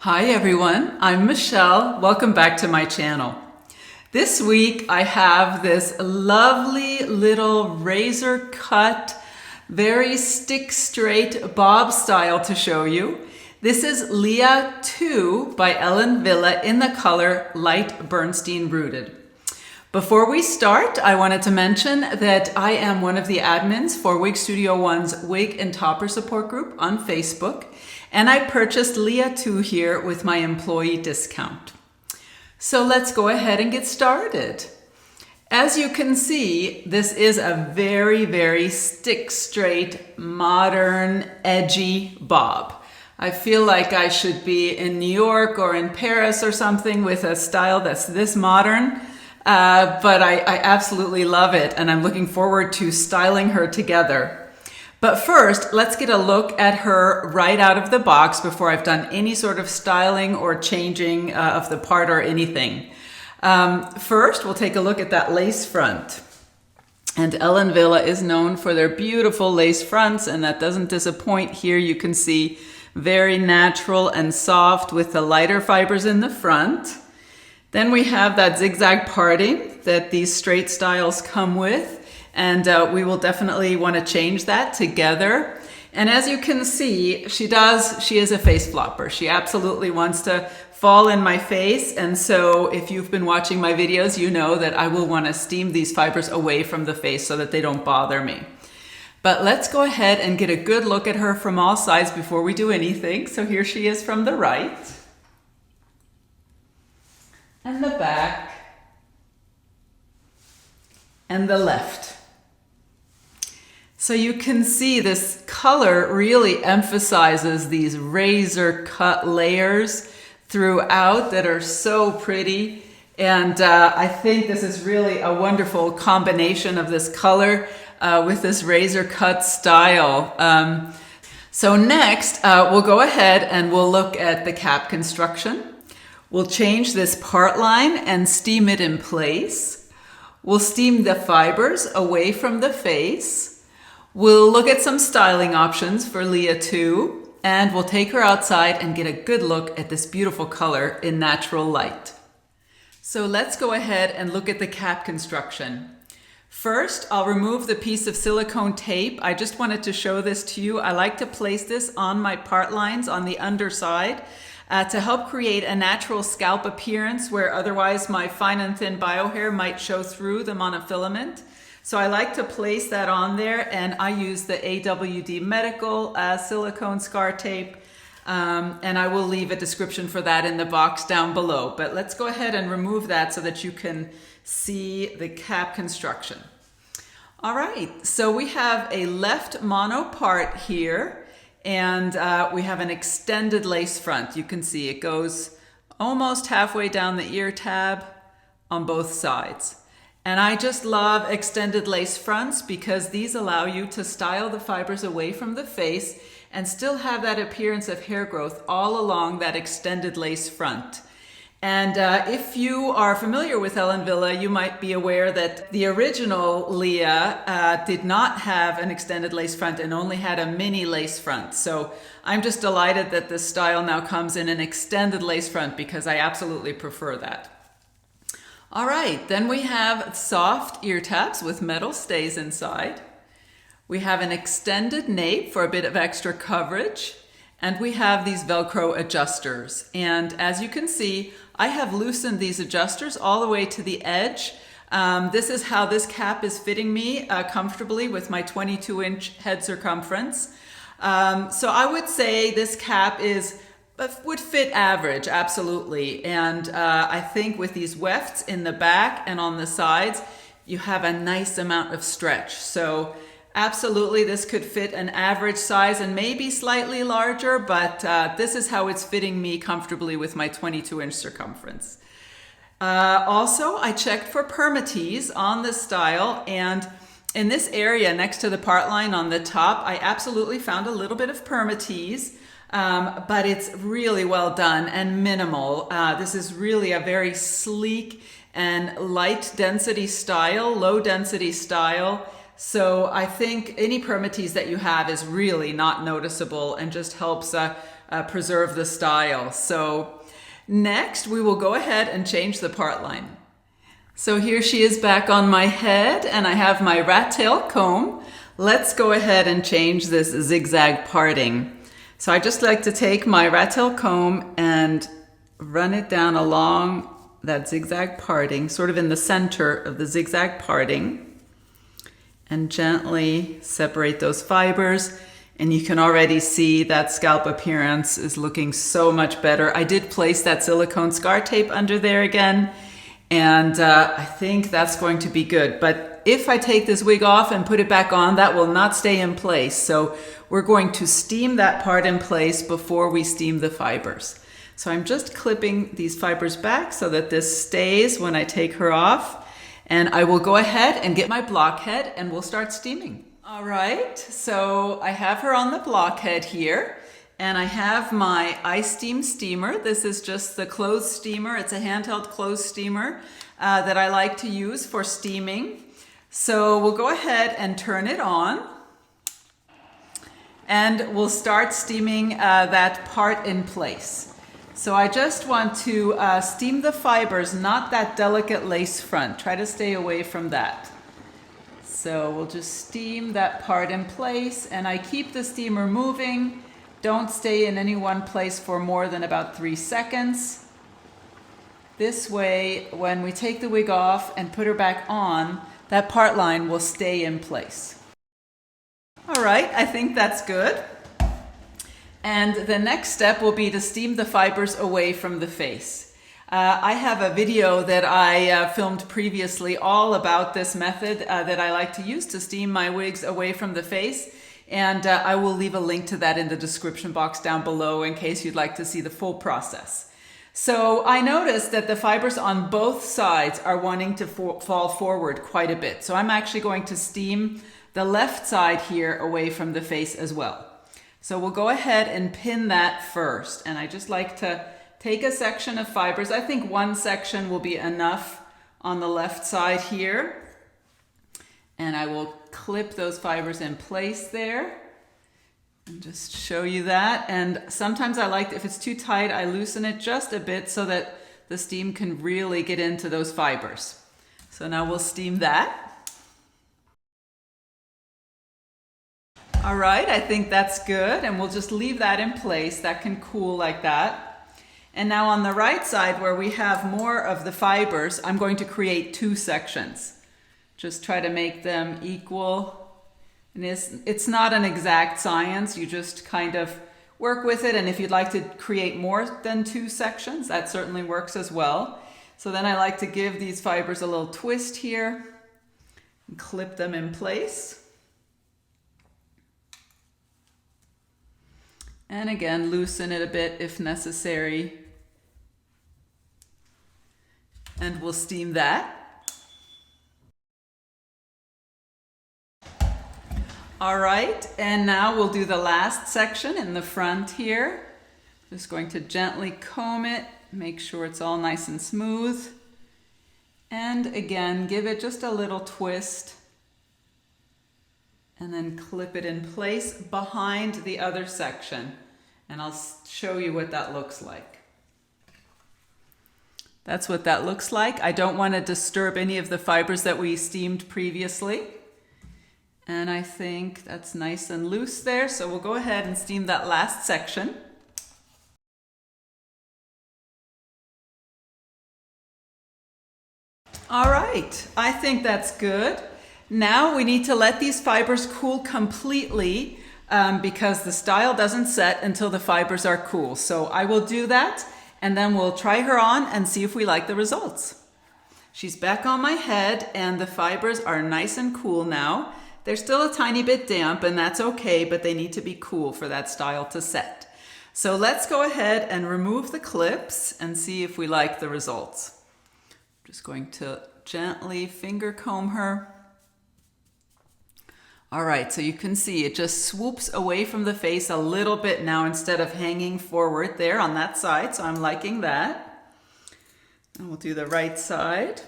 Hi everyone, I'm Michelle. Welcome back to my channel. This week I have this lovely little razor cut, very stick straight bob style to show you. This is Lia II by Ellen Wille in the color Light Bernstein Rooted. Before we start, I wanted to mention that I am one of the admins for Wig Studio One's Wig and Topper support group on Facebook, and I purchased Lia II here with my employee discount. So let's go ahead and get started. As you can see, this is a very stick straight, modern, edgy bob. I feel like I should be in New York or in Paris or something with a style that's this modern. But I absolutely love it, and I'm looking forward to styling her together. But first, let's get a look at her right out of the box before I've done any sort of styling or changing of the part or anything. First, we'll take a look at that lace front. And Ellen Wille is known for their beautiful lace fronts, and that doesn't disappoint. Here you can see very natural and soft with the lighter fibers in the front. Then we have that zigzag parting that these straight styles come with, and we will definitely want to change that together. And as you can see, she is a face flopper. She absolutely wants to fall in my face, and so if you've been watching my videos, you know that I will want to steam these fibers away from the face so that they don't bother me. But let's go ahead and get a good look at her from all sides before we do anything. So here she is from the right. And the back, and the left. So you can see this color really emphasizes these razor cut layers throughout that are so pretty. And I think this is really a wonderful combination of this color with this razor cut style. So next, we'll go ahead and we'll look at the cap construction. We'll change this part line and steam it in place. We'll steam the fibers away from the face. We'll look at some styling options for Lia II, and we'll take her outside and get a good look at this beautiful color in natural light. So let's go ahead and look at the cap construction. First, I'll remove the piece of silicone tape. I just wanted to show this to you. I like to place this on my part lines on the underside to help create a natural scalp appearance where otherwise my fine and thin biohair might show through the monofilament. So I like to place that on there, and I use the AWD Medical silicone scar tape, and I will leave a description for that in the box down below. But let's go ahead and remove that so that you can see the cap construction. All right, so we have a left mono part here. And we have an extended lace front. You can see it goes almost halfway down the ear tab on both sides. And I just love extended lace fronts because these allow you to style the fibers away from the face and still have that appearance of hair growth all along that extended lace front. And if you are familiar with Ellen Wille, you might be aware that the original Leah did not have an extended lace front and only had a mini lace front. So I'm just delighted that this style now comes in an extended lace front because I absolutely prefer that. All right, then we have soft ear tabs with metal stays inside. We have an extended nape for a bit of extra coverage. And we have these Velcro adjusters. And as you can see, I have loosened these adjusters all the way to the edge. This is how this cap is fitting me comfortably with my 22-inch head circumference. So I would say this cap would fit average, absolutely. And I think with these wefts in the back and on the sides, you have a nice amount of stretch. So absolutely, this could fit an average size and maybe slightly larger, but this is how it's fitting me comfortably with my 22-inch circumference. Also, I checked for permatease on this style, and in this area next to the part line on the top, I absolutely found a little bit of permatease, but it's really well done and minimal. This is really a very sleek and light density style, low density style. So I think any permatease that you have is really not noticeable and just helps preserve the style. So next we will go ahead and change the part line. So here she is back on my head, and I have my rat tail comb. Let's go ahead and change this zigzag parting. So I just like to take my rat tail comb and run it down along that zigzag parting, sort of in the center of the zigzag parting, and gently separate those fibers. And you can already see that scalp appearance is looking so much better. I did place that silicone scar tape under there again, and I think that's going to be good. But if I take this wig off and put it back on, that will not stay in place. So we're going to steam that part in place before we steam the fibers. So I'm just clipping these fibers back so that this stays when I take her off. And I will go ahead and get my blockhead and we'll start steaming. All right, so I have her on the blockhead here, and I have my ice steam steamer. This is just the clothes steamer. It's a handheld clothes steamer that I like to use for steaming. So we'll go ahead and turn it on, and we'll start steaming that part in place. So I just want to steam the fibers, not that delicate lace front. Try to stay away from that. So we'll just steam that part in place, and I keep the steamer moving. Don't stay in any one place for more than about 3 seconds. This way, when we take the wig off and put her back on, that part line will stay in place. All right, I think that's good. And the next step will be to steam the fibers away from the face. I have a video that I filmed previously all about this method that I like to use to steam my wigs away from the face. And I will leave a link to that in the description box down below in case you'd like to see the full process. So I noticed that the fibers on both sides are wanting to fall forward quite a bit. So I'm actually going to steam the left side here away from the face as well. So we'll go ahead and pin that first. And I just like to take a section of fibers. I think one section will be enough on the left side here. And I will clip those fibers in place there and just show you that. And sometimes I like, if it's too tight, I loosen it just a bit so that the steam can really get into those fibers. So now we'll steam that. All right, I think that's good. And we'll just leave that in place. That can cool like that. And now on the right side where we have more of the fibers, I'm going to create 2 sections. Just try to make them equal. And it's not an exact science. You just kind of work with it. And if you'd like to create more than 2 sections, that certainly works as well. So then I like to give these fibers a little twist here and clip them in place. And again, loosen it a bit if necessary. And we'll steam that. All right, and now we'll do the last section in the front here. Just going to gently comb it, make sure it's all nice and smooth. And again, give it just a little twist. And then clip it in place behind the other section. And I'll show you what that looks like. That's what that looks like. I don't want to disturb any of the fibers that we steamed previously. And I think that's nice and loose there. So we'll go ahead and steam that last section. All right, I think that's good. Now we need to let these fibers cool completely because the style doesn't set until the fibers are cool. So I will do that, and then we'll try her on and see if we like the results. She's back on my head, and the fibers are nice and cool now. They're still a tiny bit damp, and that's okay, but they need to be cool for that style to set. So let's go ahead and remove the clips and see if we like the results. Just going to gently finger comb her. All right, so you can see it just swoops away from the face a little bit now instead of hanging forward there on that side. So I'm liking that. And we'll do the right side.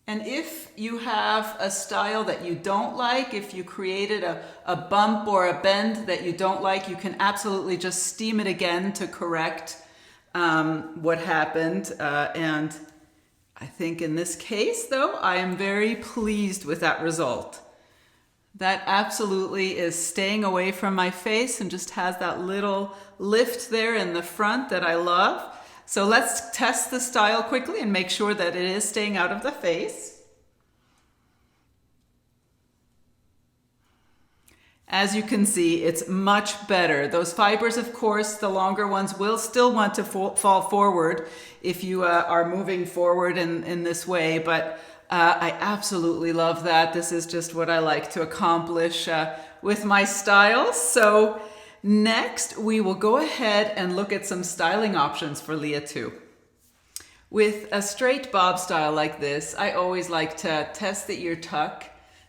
And if you have a style that you don't like, if you created a bump or a bend that you don't like, you can absolutely just steam it again to correct what happened. And I think in this case, though, I am very pleased with that result. That absolutely is staying away from my face and just has that little lift there in the front that I love. So let's test the style quickly and make sure that it is staying out of the face. As you can see, it's much better. Those fibers, of course, the longer ones will still want to fall forward if you are moving forward in this way, but I absolutely love that. This is just what I like to accomplish with my styles. So next, we will go ahead and look at some styling options for Lia II. With a straight bob style like this, I always like to test the ear tuck.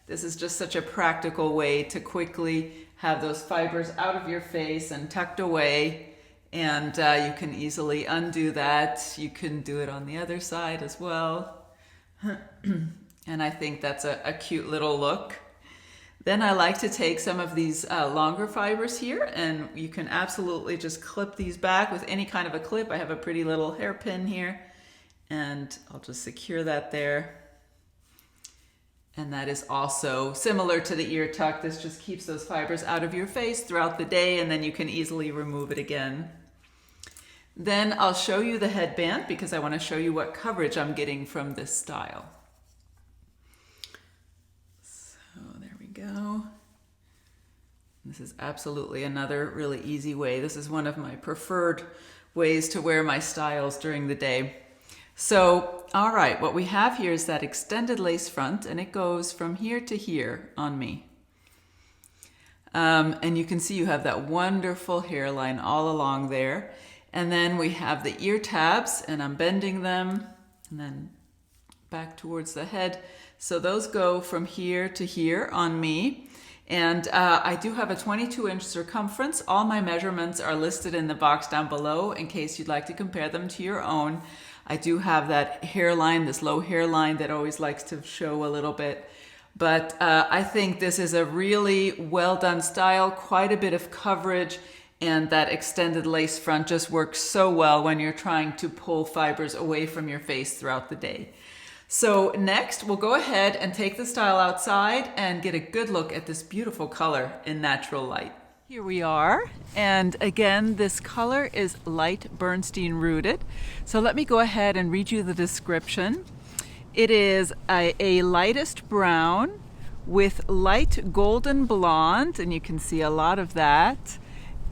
This is just such a practical way to quickly have those fibers out of your face and tucked away. And you can easily undo that. You can do it on the other side as well. And I think that's a cute little look. Then I like to take some of these longer fibers here, and you can absolutely just clip these back with any kind of a clip. I have a pretty little hairpin here, and I'll just secure that there. And that is also similar to the ear tuck. This just keeps those fibers out of your face throughout the day, and then you can easily remove it again. Then I'll show you the headband because I want to show you what coverage I'm getting from this style. So there we go. This is absolutely another really easy way. This is one of my preferred ways to wear my styles during the day. So, all right, what we have here is that extended lace front, and it goes from here to here on me. And you can see you have that wonderful hairline all along there. And then we have the ear tabs, and I'm bending them, and then back towards the head. So those go from here to here on me. And I do have a 22-inch circumference. All my measurements are listed in the box down below in case you'd like to compare them to your own. I do have that hairline, this low hairline that always likes to show a little bit. But I think this is a really well done style, quite a bit of coverage, and that extended lace front just works so well when you're trying to pull fibers away from your face throughout the day. So next, we'll go ahead and take the style outside and get a good look at this beautiful color in natural light. Here we are, and again, this color is Light Bernstein Rooted. So let me go ahead and read you the description. It is a lightest brown with light golden blonde, and you can see a lot of that,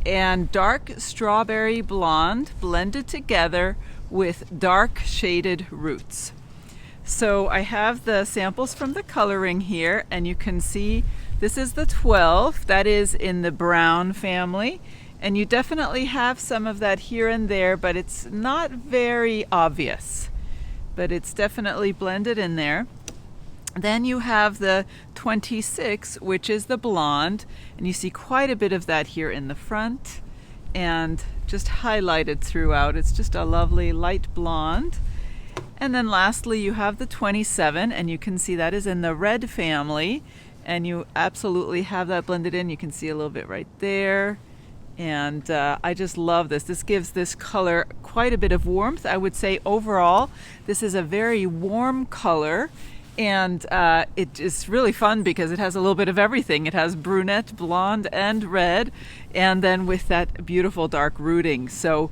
and dark strawberry blonde blended together with dark shaded roots. So I have the samples from the coloring here, and you can see this is the 12, that is in the brown family, and you definitely have some of that here and there, but it's not very obvious, but it's definitely blended in there. Then you have the 26, which is the blonde, and you see quite a bit of that here in the front and just highlighted throughout. It's just a lovely light blonde. And then lastly, you have the 27, and you can see that is in the red family, and you absolutely have that blended in. You can see a little bit right there. And I just love this. This gives this color quite a bit of warmth. I would say overall, this is a very warm color. And it is really fun because it has a little bit of everything. It has brunette, blonde, and red, and then with that beautiful dark rooting. So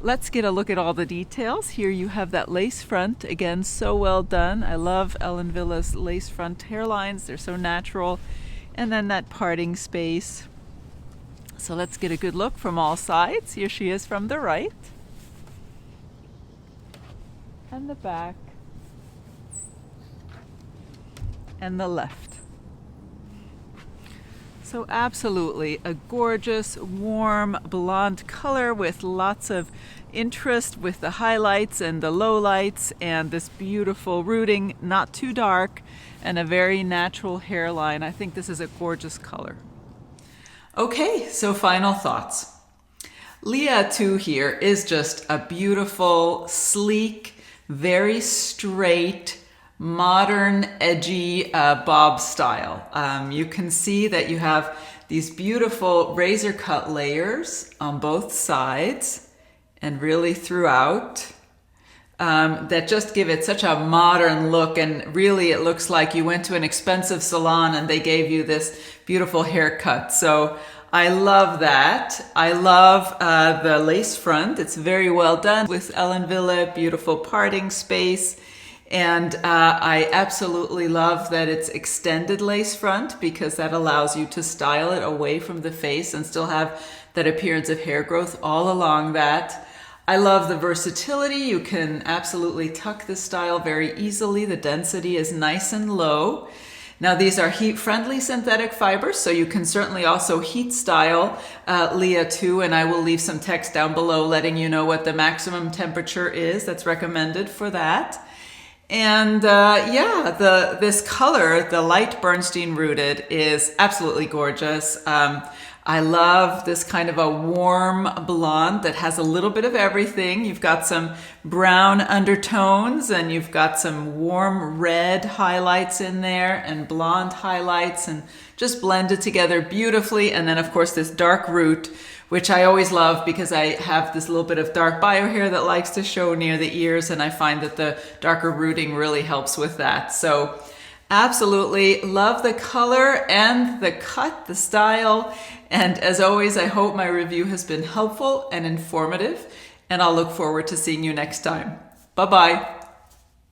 let's get a look at all the details. Here you have that lace front. Again, so well done. I love Ellen Wille's lace front hairlines. They're so natural. And then that parting space. So let's get a good look from all sides. Here she is from the right. And the back. And the left. So absolutely a gorgeous, warm, blonde color with lots of interest with the highlights and the lowlights and this beautiful rooting, not too dark, and a very natural hairline. I think this is a gorgeous color. Okay, so final thoughts. Lia II here is just a beautiful, sleek, very straight, modern, edgy bob style. You can see that you have these beautiful razor cut layers on both sides and really throughout that just give it such a modern look, and really it looks like you went to an expensive salon and they gave you this beautiful haircut. So I love that. I love the lace front. It's very well done with Ellen Wille, beautiful parting space. And I absolutely love that it's extended lace front, because that allows you to style it away from the face and still have that appearance of hair growth all along that. I love the versatility. You can absolutely tuck this style very easily. The density is nice and low. Now these are heat-friendly synthetic fibers, so you can certainly also heat style Lia II, and I will leave some text down below letting you know what the maximum temperature is that's recommended for that. And yeah, this color, the Light Bernstein Rooted, is absolutely gorgeous. I love this kind of a warm blonde that has a little bit of everything. You've got some brown undertones, and you've got some warm red highlights in there and blonde highlights, and just blended together beautifully. And then of course this dark root, which I always love because I have this little bit of dark bio hair that likes to show near the ears, and I find that the darker rooting really helps with that. So absolutely love the color and the cut, the style. And as always, I hope my review has been helpful and informative, and I'll look forward to seeing you next time. Bye-bye.